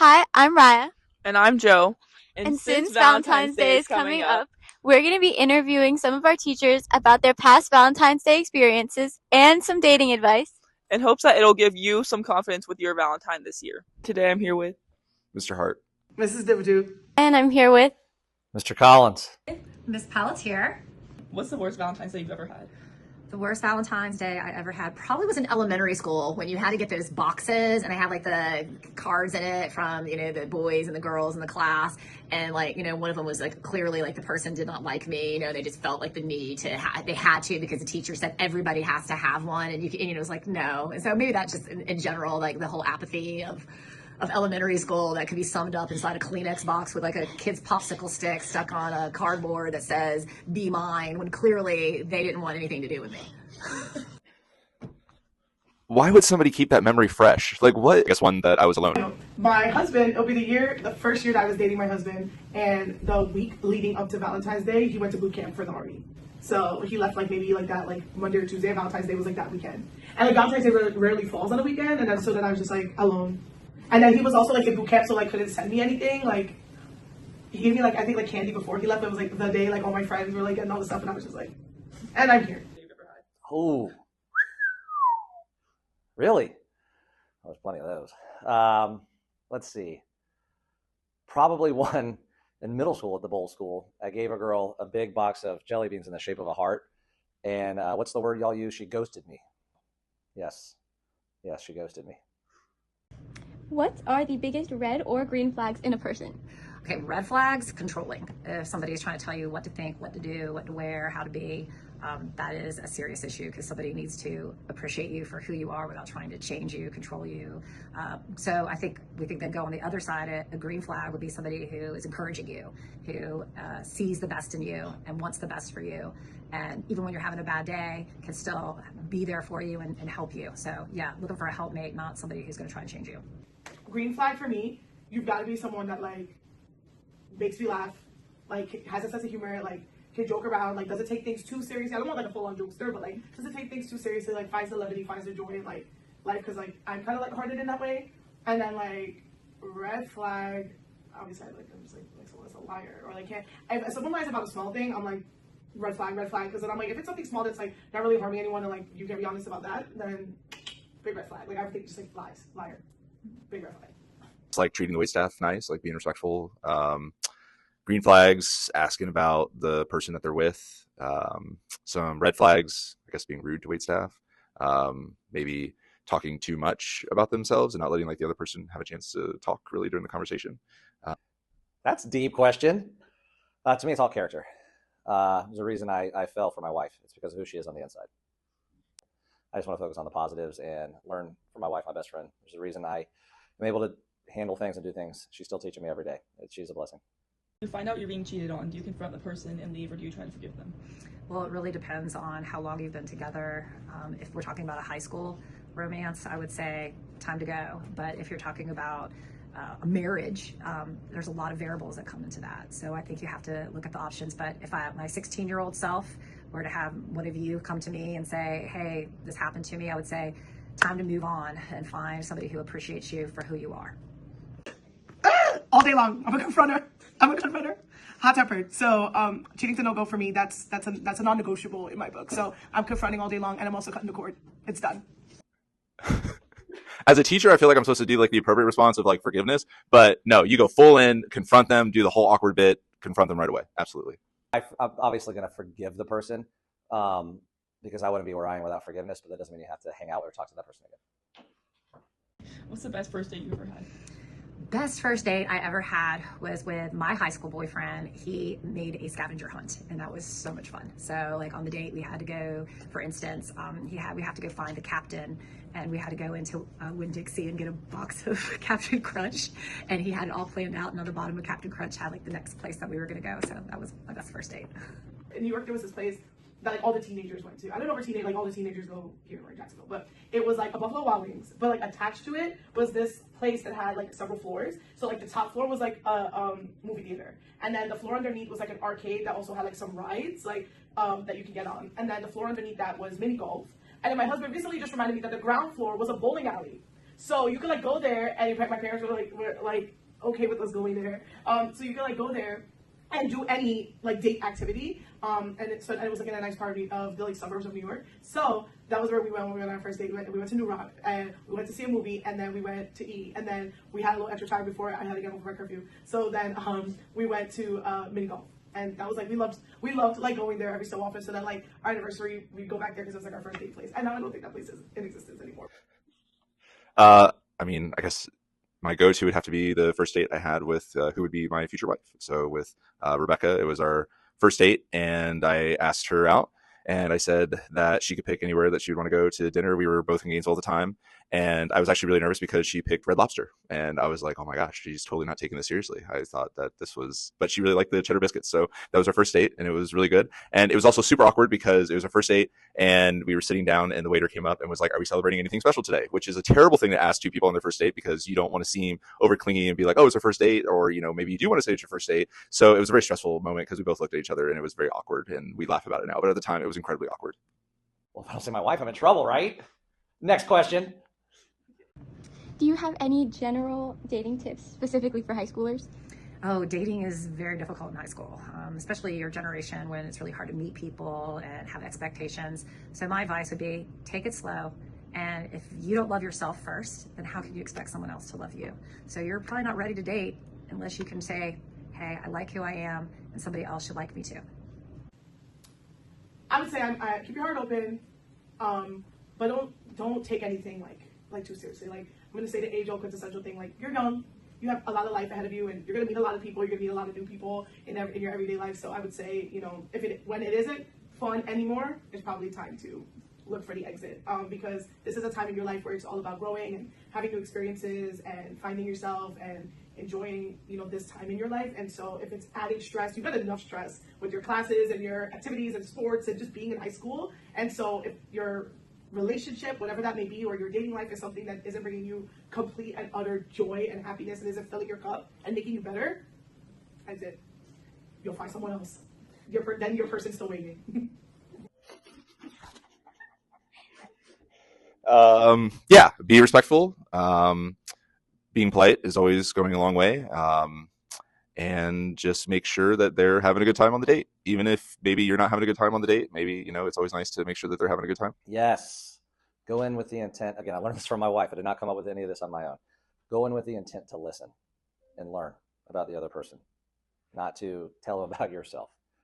Hi, I'm Raya, And I'm Joe. And and since since Valentine's Valentine's Day Day is is coming coming up, up, we're going to be interviewing some of our teachers about their past Valentine's Day experiences and some dating advice. in hopes that it'll give you some confidence with your Valentine this year. Today I'm here with Mr. Hart. Mrs. Divadu. And I'm here with Mr. Collins. Miss Pelletier. what's the worst Valentine's Day you've ever had? The worst Valentine's Day I ever had probably was in elementary school when you had to get those boxes and they had like the cards in it from, the boys and the girls in the class. And like, one of them was like clearly like the person did not like me. They just felt like the need to, they had to because the teacher said everybody has to have one. And it was like, no. And so maybe that's just in general, like the whole apathy of elementary school that could be summed up inside a Kleenex box with like a kid's popsicle stick stuck on a cardboard that says "Be mine," when clearly they didn't want anything to do with me. Why would somebody keep that memory fresh? Like what? I guess one that I was alone. My husband, it'll be the first year that I was dating my husband, and the week leading up to Valentine's Day, he went to boot camp for the Army. So he left like maybe like that, like Monday or Tuesday. Valentine's Day was like that weekend. And like Valentine's Day rarely falls on a weekend, and then I was just like alone. And then he was also like in boot camp, so like couldn't send me anything. Like he gave me like I think like candy before he left. It was like the day like all my friends were like getting all this stuff, and I was just like, and I'm here. Oh, really? There's plenty of those. Let's see. Probably one in middle school at the Bolles School. I gave a girl a big box of jelly beans in the shape of a heart. And what's the word y'all use? She ghosted me. Yes. Yes, she ghosted me. What are the biggest red or green flags in a person? Okay, red flags, controlling. If somebody is trying to tell you what to think, what to do, what to wear, how to be, that is a serious issue because somebody needs to appreciate you for who you are without trying to change you, control you. So I think we think then go on the other side. A green flag would be somebody who is encouraging you, who sees the best in you and wants the best for you. And even when you're having a bad day, can still be there for you and help you. So yeah, looking for a helpmate, not somebody who's going to try to change you. Green flag for me, you've got to be someone that like makes me laugh, like has a sense of humor, like can joke around, like doesn't take things too seriously. I don't want like a full-on jokester, but like doesn't take things too seriously, like finds the levity, finds the joy in like life, because like I'm kind of like hearted in that way. And then like red flag, obviously I'm just like someone's a liar or like can't. If someone lies about a small thing, I'm like red flag, because then I'm like if it's something small that's like not really harming anyone and like you can be honest about that, then big red flag. Like everything just like lies, liar, big red flag. It's like treating the waitstaff nice, like being respectful. Green flags, asking about the person that they're with. Some red flags, I guess being rude to waitstaff. Maybe talking too much about themselves and not letting like the other person have a chance to talk really during the conversation. That's a deep question. To me, it's all character. There's a reason I fell for my wife. It's because of who she is on the inside. I just want to focus on the positives and learn from my wife, my best friend. There's a reason I am able to handle things and do things. She's still teaching me every day. She's a blessing. You find out you're being cheated on, do you confront the person and leave, or do you try to forgive them? Well, it really depends on how long you've been together. If we're talking about a high school romance, I would say time to go. But if you're talking about a marriage, there's a lot of variables that come into that. So I think you have to look at the options. But if my 16-year-old self were to have one of you come to me and say, hey, this happened to me, I would say time to move on and find somebody who appreciates you for who you are. All day long, I'm a confronter. Hot-tempered. So cheating's a no-go for me. That's a non-negotiable in my book. So I'm confronting all day long, and I'm also cutting the cord. It's done. As a teacher, I feel like I'm supposed to do like the appropriate response of like forgiveness, but no, you go full in, confront them, do the whole awkward bit, confront them right away. Absolutely. I'm obviously going to forgive the person because I wouldn't be where I am without forgiveness, but that doesn't mean you have to hang out or talk to that person again. What's the best first date you ever had? Best first date I ever had was with my high school boyfriend. He made a scavenger hunt, and that was so much fun. So like on the date we had to go, for instance, we have to go find the captain, and we had to go into Winn-Dixie and get a box of Captain Crunch, and he had it all planned out, and on the bottom of Captain Crunch had like the next place that we were going to go. So that was my best first date. In New York, there was this place that like all the teenagers went to. I don't know where all the teenagers go here in Jacksonville, but it was like a Buffalo Wild Wings. But like attached to it was this place that had like several floors. So like the top floor was like a movie theater, and then the floor underneath was like an arcade that also had like some rides like that you can get on, and then the floor underneath that was mini golf. And then my husband recently just reminded me that the ground floor was a bowling alley. So you could like go there, and my parents were like okay with us going there. So you could like go there and do any like date activity. And it was like in a nice part of the like suburbs of New York. So that was where we went when we went on our first date. We went to New Rock, and we went to see a movie, and then we went to eat, and then we had a little extra time before I had to get home for my curfew. So then we went to mini golf. And that was like we loved like going there every so often. So that like our anniversary, we go back there because it was like our first date place. And now I don't think that place is in existence anymore. I mean, I guess my go-to would have to be the first date I had with who would be my future wife. So with Rebecca, it was our first date, and I asked her out, and I said that she could pick anywhere that she would want to go to dinner. We were both engaged all the time, and I was actually really nervous because she picked Red Lobster, and I was like, oh my gosh, she's totally not taking this seriously. I thought that this was, but she really liked the cheddar biscuits, so that was our first date, and it was really good. And it was also super awkward because it was our first date, and we were sitting down, and the waiter came up and was like, are we celebrating anything special today? Which is a terrible thing to ask two people on their first date because you don't want to seem over clingy and be like, oh, it's our first date, or maybe you do want to say it's your first date. So it was a very stressful moment because we both looked at each other, and it was very awkward, and we laugh about it now, but at the time it was incredibly awkward. Well, if I don't say my wife, I'm in trouble, right? Next question. Do you have any general dating tips specifically for high schoolers? Oh, dating is very difficult in high school, especially your generation when it's really hard to meet people and have expectations. So my advice would be take it slow. And if you don't love yourself first, then how can you expect someone else to love you? So you're probably not ready to date unless you can say, hey, I like who I am and somebody else should like me too. I would say I keep your heart open, but don't take anything like too seriously. Like I'm gonna say the age-old quintessential thing. Like you're young, you have a lot of life ahead of you, and you're gonna meet a lot of people. You're gonna meet a lot of new people in your everyday life. So I would say, when it isn't fun anymore, it's probably time to look for the exit. Because this is a time in your life where it's all about growing and having new experiences and finding yourself and enjoying this time in your life. And so if it's adding stress, you've got enough stress with your classes and your activities and sports and just being in high school. And so if your relationship, whatever that may be, or your dating life is something that isn't bringing you complete and utter joy and happiness and isn't filling your cup and making you better, exit. You'll find someone else. Then your person's still waiting. Yeah, be respectful. Being polite is always going a long way. And just make sure that they're having a good time on the date. Even if maybe you're not having a good time on the date, maybe, it's always nice to make sure that they're having a good time. Yes. Go in with the intent. Again, I learned this from my wife. I did not come up with any of this on my own. Go in with the intent to listen and learn about the other person, not to tell them about yourself.